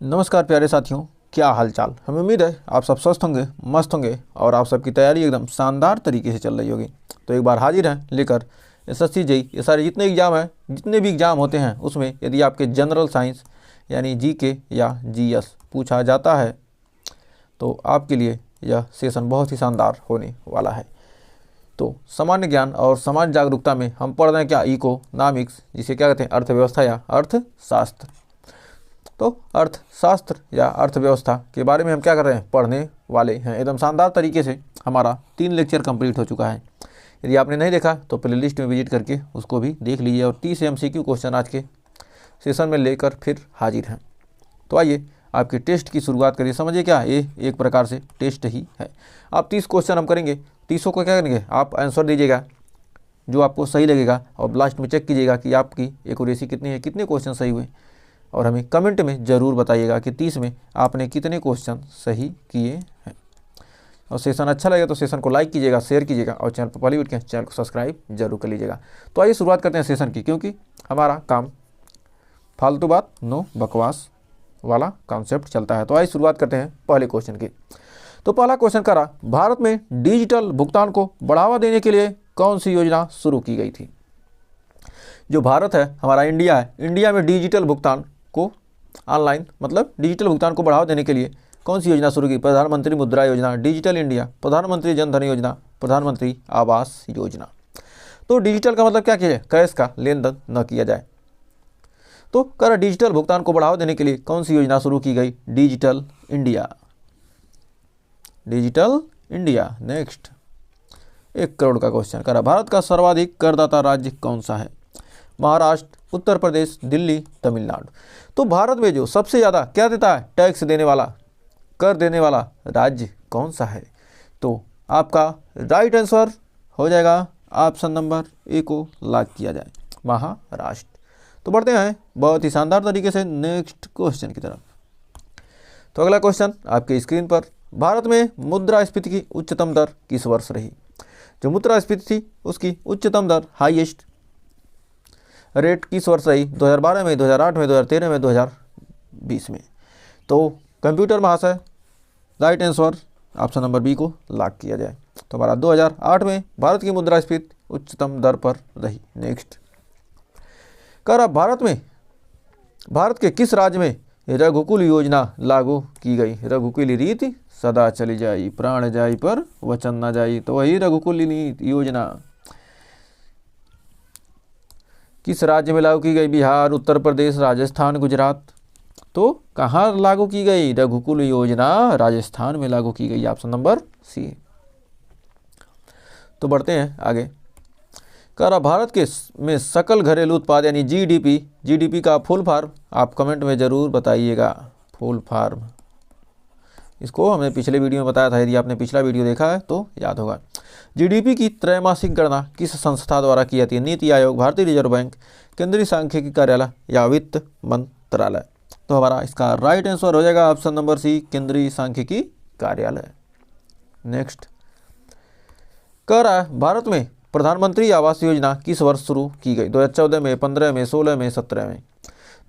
नमस्कार प्यारे साथियों, क्या हाल चाल। हमें उम्मीद है आप सब स्वस्थ होंगे, मस्त होंगे और आप सबकी तैयारी एकदम शानदार तरीके से चल रही होगी। तो एक बार हाजिर हैं लेकर एसएससी जेईई ये सारे जितने एग्ज़ाम हैं, जितने भी एग्ज़ाम होते हैं उसमें यदि आपके जनरल साइंस यानी जीके या जीएस पूछा जाता है तो आपके लिए यह सेशन बहुत ही शानदार होने वाला है। तो सामान्य ज्ञान और समाज जागरूकता में हम पढ़ रहे हैं क्या, इकोनॉमिक्स, जिसे क्या कहते हैं अर्थव्यवस्था या अर्थशास्त्र। तो अर्थशास्त्र या अर्थव्यवस्था के बारे में हम क्या कर रहे हैं, पढ़ने वाले हैं। एकदम शानदार तरीके से हमारा 3 लेक्चर कंप्लीट हो चुका है। यदि आपने नहीं देखा तो प्ले लिस्ट में विजिट करके उसको भी देख लीजिए। और 30 MCQ क्वेश्चन आज के सेशन में लेकर फिर हाजिर हैं। तो आइए आपके टेस्ट की शुरुआत करिए। समझिए क्या, ये एक प्रकार से टेस्ट ही है। आप 30 क्वेश्चन हम करेंगे, 30 को क्या करेंगे, आप आंसर दीजिएगा जो आपको सही लगेगा और लास्ट में चेक कीजिएगा कि आपकी एक्यूरेसी कितनी है, कितने क्वेश्चन सही हुए। और हमें कमेंट में ज़रूर बताइएगा कि 30 में आपने कितने क्वेश्चन सही किए हैं। और सेशन अच्छा लगे तो सेशन को लाइक कीजिएगा, शेयर कीजिएगा और चैनल पर पहली बार के चैनल को सब्सक्राइब जरूर कर लीजिएगा। तो आइए शुरुआत करते हैं सेशन की, क्योंकि हमारा काम फालतू बात नो बकवास वाला कॉन्सेप्ट चलता है। तो आइए शुरुआत करते हैं पहले क्वेश्चन की। तो पहला क्वेश्चन करा, भारत में डिजिटल भुगतान को बढ़ावा देने के लिए कौन सी योजना शुरू की गई थी। जो भारत है, हमारा इंडिया है, इंडिया में डिजिटल भुगतान को ऑनलाइन मतलब डिजिटल भुगतान को बढ़ावा देने के लिए कौन सी योजना शुरू की। प्रधानमंत्री मुद्रा योजना, डिजिटल इंडिया, प्रधानमंत्री जन धन योजना, प्रधानमंत्री आवास योजना। तो डिजिटल का मतलब क्या किया जाए, कैश का लेन देन न किया जाए। तो कर डिजिटल भुगतान को बढ़ावा देने के लिए कौन सी योजना शुरू की गई, digital India, digital India. Next 1 crore का क्वेश्चन करा, भारत का सर्वाधिक करदाता राज्य कौन सा है। महाराष्ट्र, उत्तर प्रदेश, दिल्ली, तमिलनाडु। तो भारत में जो सबसे ज़्यादा क्या देता है, टैक्स देने वाला, कर देने वाला राज्य कौन सा है। तो आपका राइट आंसर हो जाएगा ऑप्शन नंबर ए को लॉक किया जाए, महाराष्ट्र। तो बढ़ते हैं बहुत ही शानदार तरीके से नेक्स्ट क्वेश्चन की तरफ। तो अगला क्वेश्चन आपके स्क्रीन पर, भारत में मुद्रास्फीति की उच्चतम दर किस वर्ष रही। जो मुद्रास्फीति थी उसकी उच्चतम दर, हाईएस्ट रेट किस वर्ष रही, 2012 में, 2008 में, 2013 में, 2020 में। तो कंप्यूटर महाशय right answer option number B को लॉक किया जाए। तो हमारा 2008 में भारत की मुद्रास्फीति उच्चतम दर पर रही। नेक्स्ट कर, भारत के किस राज्य में रघुकुल योजना लागू की गई। रघुकुल रीति सदा चली जाई, प्राण जाई पर वचन न जाई। तो वही रघुकुल योजना किस राज्य में लागू की गई, बिहार, उत्तर प्रदेश, राजस्थान, गुजरात। तो कहाँ लागू की गई, रघुकुल योजना राजस्थान में लागू की गई, ऑप्शन नंबर सी। तो बढ़ते हैं आगे। कह भारत के में सकल घरेलू उत्पाद यानी जीडीपी का फुल फॉर्म आप कमेंट में ज़रूर बताइएगा। फुल फॉर्म, इसको हमने पिछले वीडियो में बताया था, यदि आपने पिछला वीडियो देखा है तो याद होगा। जीडीपी की त्रैमासिक गणना किस संस्था द्वारा की जाती है, नीति आयोग, भारतीय रिजर्व बैंक, केंद्रीय सांख्यिकी कार्यालय या वित्त मंत्रालय। तो हमारा इसका राइट आंसर हो जाएगा ऑप्शन नंबर सी, केंद्रीय सांख्यिकी कार्यालय। नेक्स्ट कह रहा है, भारत में प्रधानमंत्री आवास योजना किस वर्ष शुरू की गई, 2014 में, 15 में, 16 में, 17 में।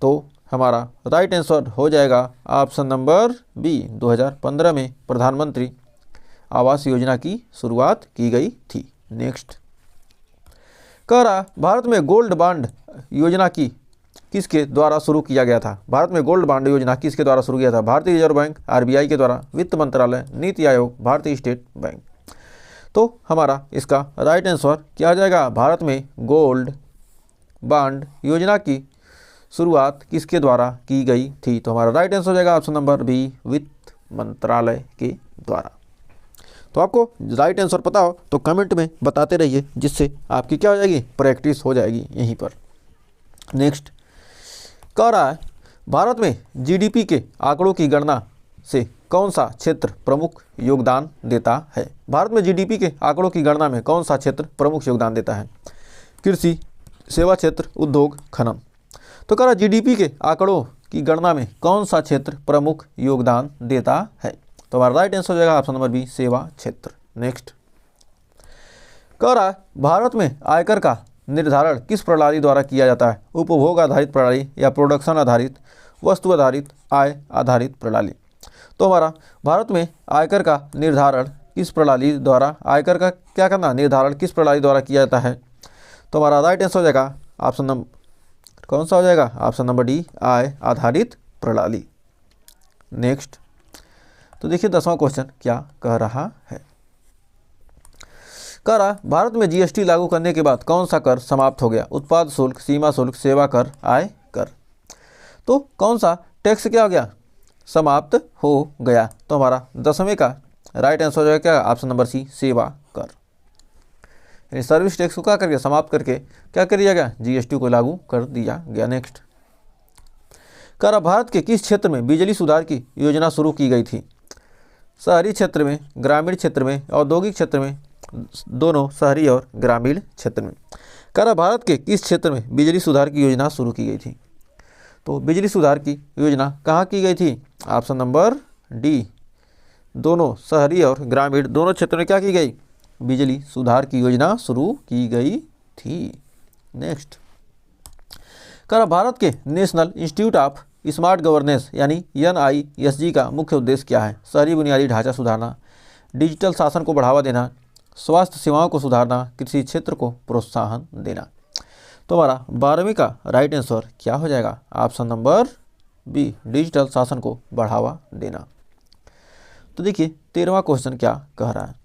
तो हमारा राइट आंसर हो जाएगा ऑप्शन नंबर बी, 2015 में प्रधानमंत्री आवास योजना की शुरुआत की गई थी। नेक्स्ट कह रहा, भारत में गोल्ड बॉन्ड योजना की किसके द्वारा शुरू किया गया था। भारत में गोल्ड बॉन्ड योजना किसके द्वारा शुरू किया था, भारतीय रिजर्व बैंक, आरबीआई के द्वारा, वित्त मंत्रालय, नीति आयोग, भारतीय स्टेट बैंक। तो हमारा इसका राइट आंसर क्या आ जाएगा, भारत में गोल्ड बॉन्ड योजना की शुरुआत किसके द्वारा की गई थी। तो हमारा राइट आंसर हो जाएगा ऑप्शन नंबर बी, वित्त मंत्रालय के द्वारा। तो आपको राइट आंसर पता हो तो कमेंट में बताते रहिए, जिससे आपकी क्या हो जाएगी, प्रैक्टिस हो जाएगी यहीं पर। नेक्स्ट कह रहा है, भारत में जीडीपी के आंकड़ों की गणना से कौन सा क्षेत्र प्रमुख योगदान देता है। भारत में जीडीपी के आंकड़ों की गणना में कौन सा क्षेत्र प्रमुख योगदान देता है, कृषि, सेवा क्षेत्र, उद्योग, खनन। तो कह रहा जीडीपी के आंकड़ों की गणना में कौन सा क्षेत्र प्रमुख योगदान देता है। तो हमारा राइट आंसर हो जाएगा ऑप्शन नंबर बी, सेवा क्षेत्र। नेक्स्ट कह रहा है, भारत में आयकर का निर्धारण किस प्रणाली द्वारा किया जाता है, उपभोग आधारित प्रणाली या प्रोडक्शन आधारित, वस्तु आधारित, आय आधारित प्रणाली। तो हमारा भारत में आयकर का निर्धारण किस प्रणाली द्वारा, आयकर का क्या करना, निर्धारण किस प्रणाली द्वारा किया जाता है? तो हमारा राइट आंसर हो जाएगा ऑप्शन नंबर, कौन सा हो जाएगा? ऑप्शन नंबर डी, आय आधारित प्रणाली। नेक्स्ट, तो देखिए 10वां क्वेश्चन क्या कह रहा है। कह रहा भारत में जीएसटी लागू करने के बाद कौन सा कर समाप्त हो गया? उत्पाद शुल्क, सीमा शुल्क, सेवा कर, आय कर। तो कौन सा टैक्स क्या हो गया? समाप्त हो गया। तो हमारा 10वें का राइट आंसर हो जाएगा क्या? ऑप्शन नंबर सी, सेवा कर। यानी सर्विस टैक्स को क्या करके समाप्त करके क्या कर दिया गया? जीएसटी को लागू कर दिया गया। नेक्स्ट, कह रहा भारत के किस क्षेत्र में बिजली सुधार की योजना शुरू की गई थी? शहरी क्षेत्र में, ग्रामीण क्षेत्र में, औद्योगिक क्षेत्र में, दोनों शहरी और ग्रामीण क्षेत्र में। कह रहा भारत के किस क्षेत्र में बिजली सुधार की योजना शुरू की गई थी? तो बिजली सुधार की योजना कहाँ की गई थी? ऑप्शन नंबर डी, दोनों शहरी और ग्रामीण दोनों क्षेत्रों में क्या की गई? बिजली सुधार की योजना शुरू की गई थी। नेक्स्ट, कह रहा भारत के national institute of smart governance यानी NISG का मुख्य उद्देश्य क्या है? शहरी बुनियादी ढांचा सुधारना, डिजिटल शासन को बढ़ावा देना, स्वास्थ्य सेवाओं को सुधारना, कृषि क्षेत्र को प्रोत्साहन देना। तो हमारा 12वीं का राइट आंसर क्या हो जाएगा? ऑप्शन नंबर बी, डिजिटल शासन को बढ़ावा देना। तो देखिए 13वां क्वेश्चन क्या कह रहा है।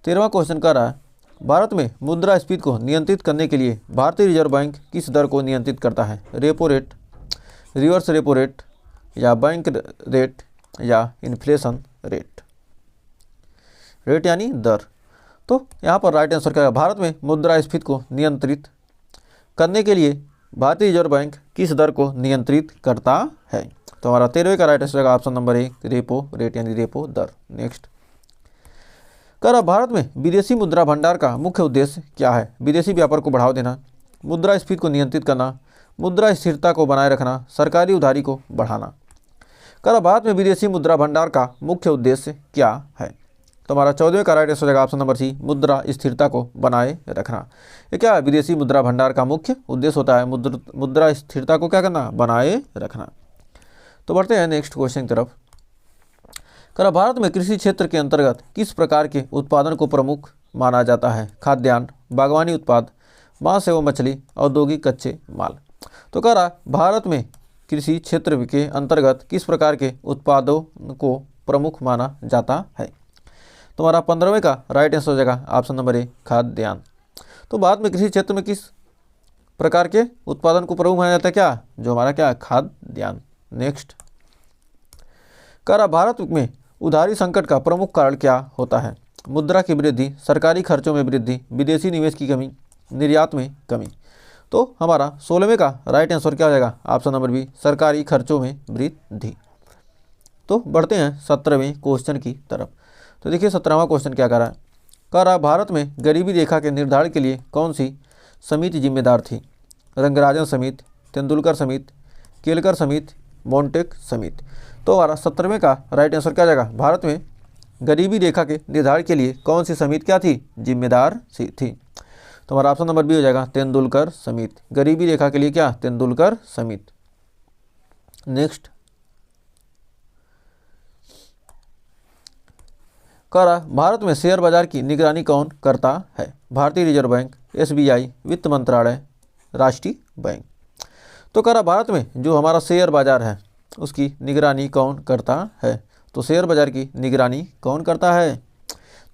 13वां क्वेश्चन कह रहा है भारत में मुद्रास्फीति को नियंत्रित करने के लिए भारतीय रिजर्व बैंक किस दर को नियंत्रित करता है? Repo rate, reverse repo rate, या बैंक रेट, या इन्फ्लेशन रेट। रेट यानी दर। तो यहाँ पर राइट आंसर क्या है? भारत में मुद्रास्फीति को नियंत्रित करने के लिए भारतीय रिजर्व बैंक किस दर को नियंत्रित करता है? तो हमारा 13वें का राइट आंसर होगा option number A, repo rate यानी रेपो दर। नेक्स्ट, कह रहा भारत में विदेशी मुद्रा भंडार का मुख्य उद्देश्य क्या है? विदेशी व्यापार को बढ़ावा देना, मुद्रास्फीति को नियंत्रित करना, मुद्रा स्थिरता को बनाए रखना, सरकारी उधारी को बढ़ाना। कह रहा भारत में विदेशी मुद्रा भंडार का मुख्य उद्देश्य क्या है? तो हमारा 14वें का राइट आंसर हो जाएगा ऑप्शन नंबर सी, मुद्रा स्थिरता को बनाए रखना। ये क्या है? विदेशी मुद्रा भंडार का मुख्य उद्देश्य होता है मुद्रा स्थिरता को क्या करना? बनाए रखना। तो बढ़ते हैं नेक्स्ट क्वेश्चन की तरफ। कह रहा भारत में कृषि क्षेत्र के अंतर्गत किस प्रकार के उत्पादन को प्रमुख माना जाता है? खाद्यान्न, बागवानी उत्पाद, मांस एवं मछली, औद्योगिक कच्चे माल। तो कह रहा भारत में कृषि क्षेत्र के अंतर्गत किस प्रकार के उत्पादों को प्रमुख माना जाता है? तो हमारा 15वें का राइट आंसर हो जाएगा ऑप्शन नंबर ए, खाद्यान्न। तो भारत में कृषि क्षेत्र में किस प्रकार के उत्पादन को प्रमुख माना जाता है? क्या? जो हमारा क्या? खाद्यान्न। नेक्स्ट, कह रहा भारत में उधारी संकट का प्रमुख कारण क्या होता है? मुद्रा की वृद्धि, सरकारी खर्चों में वृद्धि, विदेशी निवेश की कमी, निर्यात में कमी। तो हमारा 16वें का राइट आंसर क्या हो जाएगा? ऑप्शन नंबर बी, सरकारी खर्चों में वृद्धि। तो बढ़ते हैं 17वें क्वेश्चन की तरफ। तो देखिए 17वां क्वेश्चन क्या कर रहा है। कह रहा भारत में गरीबी रेखा के निर्धारण के लिए कौन सी समिति जिम्मेदार थी? रंगराजन समिति, तेंदुलकर समिति, केलकर समिति, मोंटेक समिति। तो हमारा 17वें का राइट आंसर क्या जाएगा? भारत में गरीबी रेखा के निर्धारण के लिए कौन सी समिति क्या थी? जिम्मेदार थी। तो हमारा ऑप्शन नंबर बी हो जाएगा, तेंदुलकर समिति। गरीबी रेखा के लिए क्या? तेंदुलकर समिति। नेक्स्ट, कह रहा भारत में शेयर बाजार की निगरानी कौन करता है? भारतीय रिजर्व बैंक, SBI, वित्त मंत्रालय, राष्ट्रीय बैंक। तो कह रहा भारत में जो हमारा शेयर बाजार है उसकी निगरानी कौन करता है? तो शेयर बाजार की निगरानी कौन करता है?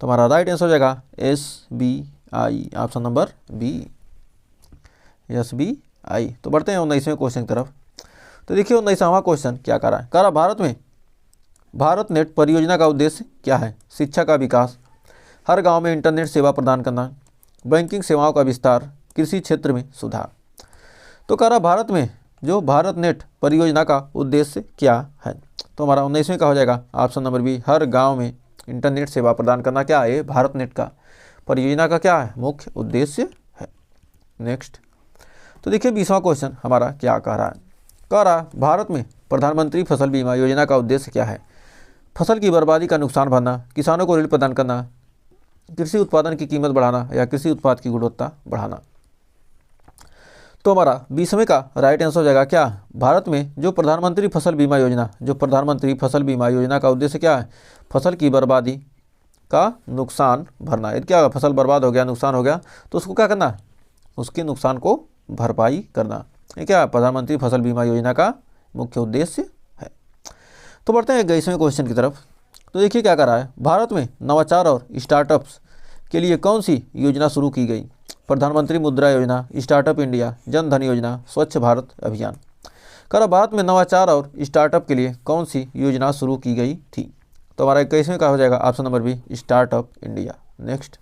तो हमारा राइट आंसर हो जाएगा SBI, option number B, SBI। तो बढ़ते हैं 19वें क्वेश्चन की तरफ। तो देखिए 19वां क्वेश्चन क्या कर रहा है। कह रहा भारत में भारत नेट परियोजना का उद्देश्य क्या है? शिक्षा का विकास, हर गांव में इंटरनेट सेवा प्रदान करना, बैंकिंग सेवाओं का विस्तार, कृषि क्षेत्र में सुधार। तो कह रहा भारत में जो भारत नेट परियोजना का उद्देश्य क्या है? तो हमारा 19वें का हो जाएगा ऑप्शन नंबर बी, हर गांव में इंटरनेट सेवा प्रदान करना क्या है? भारत नेट का परियोजना का क्या है? मुख्य उद्देश्य है। नेक्स्ट, तो देखिए 20वां क्वेश्चन हमारा क्या कह रहा है। कह रहा भारत में प्रधानमंत्री फसल बीमा योजना का उद्देश्य क्या है? फसल की बर्बादी का नुकसान भरना, किसानों को ऋण प्रदान करना, कृषि उत्पादन की कीमत बढ़ाना, या कृषि उत्पाद की गुणवत्ता बढ़ाना। तो हमारा 20वें का राइट आंसर हो जाएगा क्या, भारत में जो प्रधानमंत्री फसल बीमा योजना, जो प्रधानमंत्री फसल बीमा योजना का उद्देश्य क्या है, फसल की बर्बादी का नुकसान भरना। यदि क्या फसल बर्बाद हो गया, नुकसान हो गया, तो उसको क्या करना, उसके नुकसान को भरपाई करना। ये क्या प्रधानमंत्री फसल बीमा योजना का मुख्य उद्देश्य है। तो बढ़ते हैं 21वें क्वेश्चन की तरफ। तो देखिए क्या कर रहा है, भारत में नवाचार और स्टार्टअप्स के लिए कौन सी योजना शुरू की गई, प्रधानमंत्री मुद्रा योजना, स्टार्टअप इंडिया, जन धन योजना, स्वच्छ भारत अभियान। कर भारत में नवाचार और स्टार्टअप के लिए कौन सी योजना शुरू की गई थी। तो हमारा 21वें का हो जाएगा option number B, startup India. Next,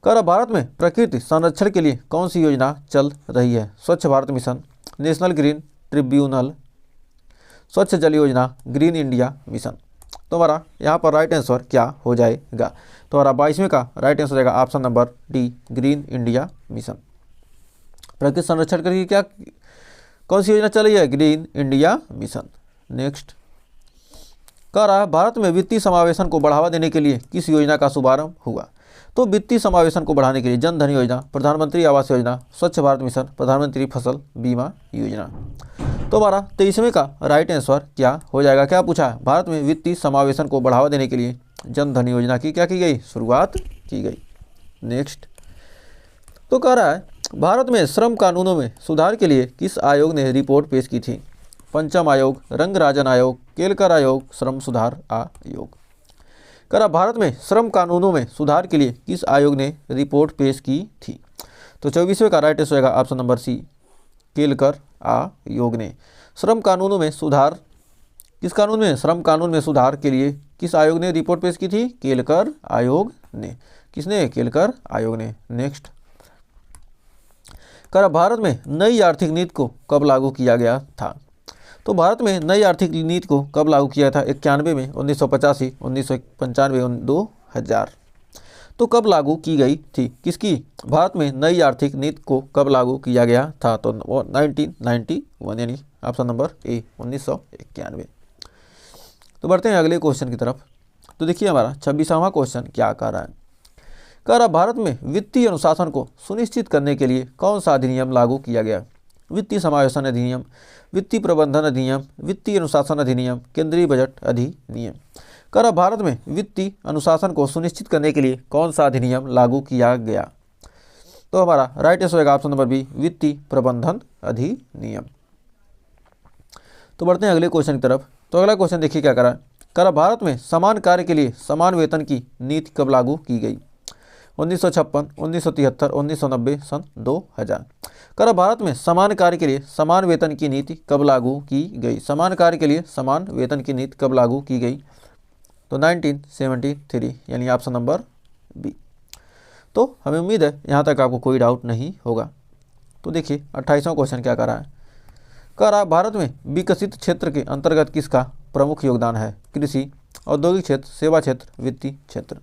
कर भारत में प्रकृति संरक्षण के लिए कौन सी योजना चल रही है, स्वच्छ Bharat mission, national green tribunal, स्वच्छ जल योजना, ग्रीन इंडिया मिशन। तो हमारा यहाँ पर राइट आंसर क्या हो जाएगा, तो हमारा 22वें का राइट आंसर हो जाएगा option number D, green India mission. प्रकृति संरक्षण के लिए क्या कौन सी योजना चल रही है, ग्रीन इंडिया मिशन। नेक्स्ट, कह रहा है भारत में वित्तीय समावेशन को बढ़ावा देने के लिए किस योजना का शुभारंभ हुआ। तो वित्तीय समावेशन को बढ़ाने के लिए जन धन योजना, प्रधानमंत्री आवास योजना, स्वच्छ भारत मिशन, प्रधानमंत्री फसल बीमा योजना। तो हमारा 23वें का राइट आंसर क्या हो जाएगा, क्या पूछा है, भारत में वित्तीय समावेशन को बढ़ावा देने के लिए जन धन योजना की क्या की गई, शुरुआत की गई। नेक्स्ट, तो कह रहा है भारत में श्रम कानूनों में सुधार के लिए किस आयोग ने रिपोर्ट पेश की थी, पंचम आयोग, रंगराजन आयोग, केलकर आयोग, श्रम सुधार आयोग। कह रहा भारत में श्रम कानूनों में सुधार के लिए किस आयोग ने रिपोर्ट पेश की थी। तो 24वें का राइट आंसर होगा ऑप्शन नंबर सी, केलकर आयोग ने। श्रम कानूनों में सुधार, किस कानून में, श्रम कानून में सुधार के लिए किस आयोग ने रिपोर्ट पेश की थी, केलकर आयोग ने। किसने, केलकर आयोग ने। नेक्स्ट, कह रहा भारत में नई आर्थिक नीति को कब लागू किया गया था। तो भारत में नई आर्थिक नीति को कब लागू किया था, 91 में, 1985, 1995, 2000। तो कब लागू की गई थी, किसकी, भारत में नई आर्थिक नीति को कब लागू किया गया था। तो 1991, यानी ऑप्शन नंबर ए, 1991। तो बढ़ते हैं अगले क्वेश्चन की तरफ। तो देखिए हमारा 26वां क्वेश्चन क्या कह रहा है, कह रहा भारत में वित्तीय अनुशासन को सुनिश्चित करने के लिए कौन सा अधिनियम लागू किया गया। वित्तीय समावेशन अधिनियम, वित्तीय प्रबंधन अधिनियम, वित्तीय अनुशासन अधिनियम, केंद्रीय बजट अधिनियम। कह रहा भारत में वित्तीय अनुशासन को सुनिश्चित करने के लिए कौन सा अधिनियम लागू किया गया। तो हमारा राइट आंसर होगा ऑप्शन नंबर बी, वित्तीय प्रबंधन अधिनियम। तो बढ़ते हैं अगले क्वेश्चन की तरफ। तो अगला क्वेश्चन देखिए क्या करा, कह रहा भारत में समान कार्य के लिए समान वेतन की नीति कब लागू की गई, 1956, 1973, 1990, सन 2000। कह रहा भारत में समान कार्य के लिए समान वेतन की नीति कब लागू की गई, समान कार्य के लिए समान वेतन की नीति कब लागू की गई। तो 1973, यानी ऑप्शन नंबर बी। तो हमें उम्मीद है यहाँ तक आपको कोई डाउट नहीं होगा। तो देखिए 28वां क्वेश्चन क्या कर रहा है, कह रहा भारत में विकसित क्षेत्र के अंतर्गत किसका प्रमुख योगदान है, कृषि, औद्योगिक क्षेत्र, सेवा क्षेत्र, वित्तीय क्षेत्र।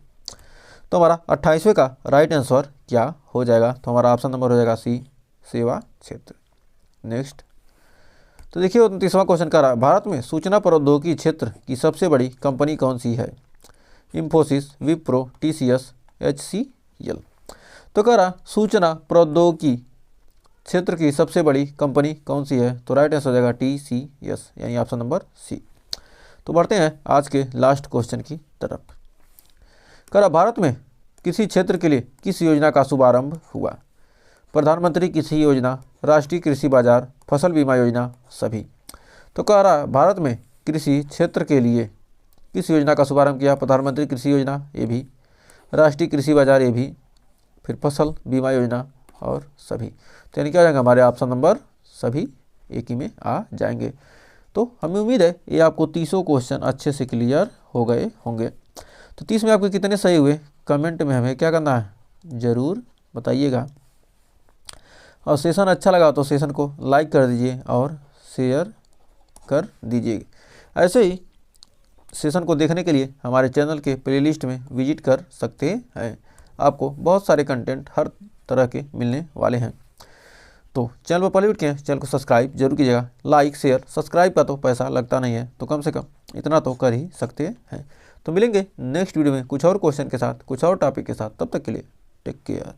तो हमारा 28वें का राइट आंसर क्या हो जाएगा, तो हमारा ऑप्शन नंबर हो जाएगा सी, सेवा क्षेत्र। नेक्स्ट, तो देखिए 29वां क्वेश्चन कर रहा है भारत में सूचना प्रौद्योगिकी क्षेत्र की सबसे बड़ी कंपनी कौन सी है, इंफोसिस, विप्रो, टीसीएस, HCL। तो कह रहा सूचना प्रौद्योगिकी क्षेत्र की सबसे बड़ी कंपनी कौन सी है, तो राइट आंसर हो जाएगा TCS, यानी ऑप्शन नंबर सी। तो बढ़ते हैं आज के लास्ट क्वेश्चन की तरफ। कह रहा भारत में किसी क्षेत्र के लिए किस योजना का शुभारंभ हुआ, प्रधानमंत्री कृषि योजना, राष्ट्रीय कृषि बाजार, फसल बीमा योजना, सभी। तो कह रहा भारत में कृषि क्षेत्र के लिए किस योजना का शुभारंभ किया, प्रधानमंत्री कृषि योजना, ये भी, राष्ट्रीय कृषि बाजार, ये भी, फिर फसल बीमा योजना और सभी। तो यानी क्या हो जाएगा, हमारे ऑप्शन नंबर सभी एक ही में आ जाएंगे। तो हमें उम्मीद है ये आपको 30 क्वेश्चन अच्छे से क्लियर हो गए होंगे। तो 30 में आपके कितने सही हुए, कमेंट में हमें क्या करना है, ज़रूर बताइएगा। और सेशन अच्छा लगा तो सेशन को लाइक कर दीजिए और शेयर कर दीजिए। ऐसे ही सेशन को देखने के लिए हमारे चैनल के प्लेलिस्ट में विजिट कर सकते हैं। आपको बहुत सारे कंटेंट हर तरह के मिलने वाले हैं। तो चैनल पर पहले उठ के चैनल को सब्सक्राइब जरूर कीजिएगा। लाइक शेयर सब्सक्राइब का तो पैसा लगता नहीं है, तो कम से कम इतना तो कर ही सकते हैं। तो मिलेंगे नेक्स्ट वीडियो में कुछ और क्वेश्चन के साथ, कुछ और टॉपिक के साथ। तब तक के लिए टेक केयर।